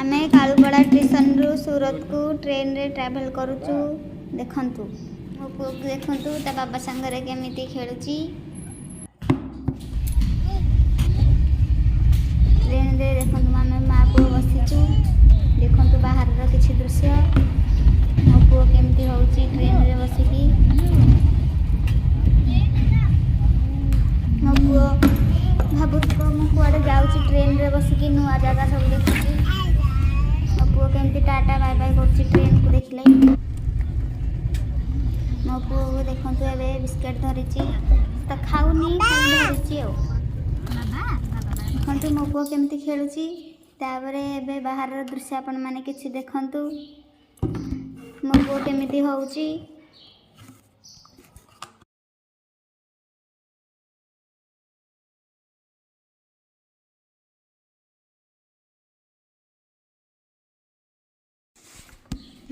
आमे कालुपड़ा स्टेशन रु सूरत को ट्रेन रे ट्रैवल करूचु। देखंतु मो पुओ को देखंतु ता बाबा संगरे केमिति खेलुची। ट्रेन रे देखंतु आमे मां पुओ बसिचु। देखंतु बाहर रो किछि दृश्य। मो पुओ केमिति होउची ट्रेन रे बसिकी। मो पुओ भाबुतो मो कुआडे जाउची ट्रेन रे बसिकी नुआ जगह सब देखुची। मो पुओ केमिति टाटा बाय बाय करची ट्रेन को देखले। मो पुओ को देखंतु एबे बिस्किट धरिची त खाउनी खाली धरिची ओ देखंतु मो पुओ केमिति खेलुची। ताबरे एबे बाहर रो दृश्य आपण माने किछि देखंतु मो पुओ केमिति होउची।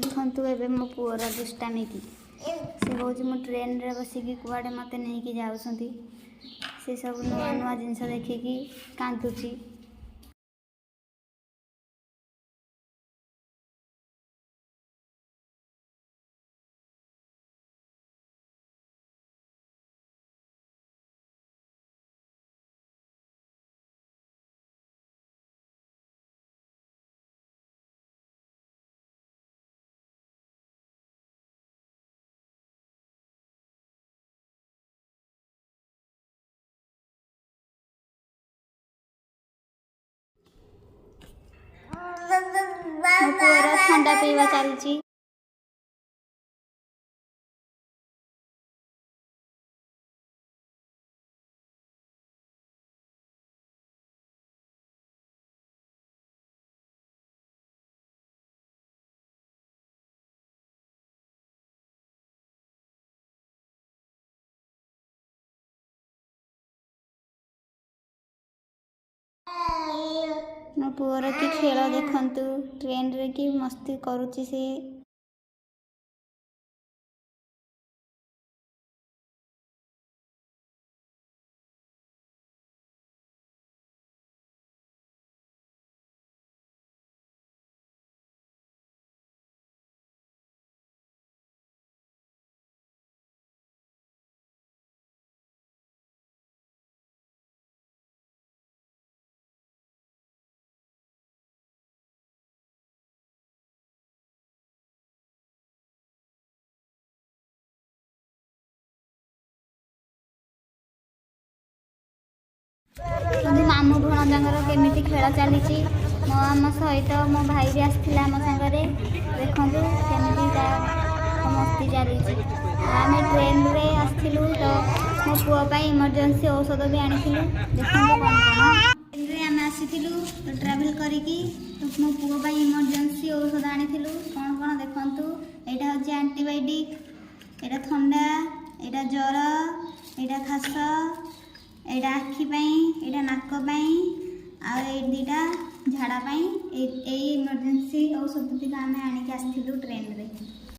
देखंतु एबे मो पुओर दुष्टामी की से कहूँ मो ट्रेन रे बसिकी कुआडे मते नहीं कि जाउछंती। से सब नुआ नुआ जिनस देखिकी कांदुची। मो पुओर ठंडा पीवा चलची। मो पुओर की खेल देखंतु ट्रेन रे की मस्ती करूची से। मामू भणजांगर केमिति खेल चली मो आम सहित मो भाई भी आसला आम सागरे देखु केमिति मस्ती चली। आम ट्रेन रे आसलु तो मो पुओ इमरजेंसी औषध भी आनी देखो ट्रेन रे आम आसीलु तो ट्रैवल करिकी तो मो पुओ इमरजेंसी औषध आनी कौन कौन देखु यहाँ हूँ एंटीबायोटिक एटा ठंडा एटा ज्वर एटा खास एटा आखि एटा नाक आईटा झाड़ा इमरजेंसी औषध टी आम आनिक आसलु ट्रेन रे।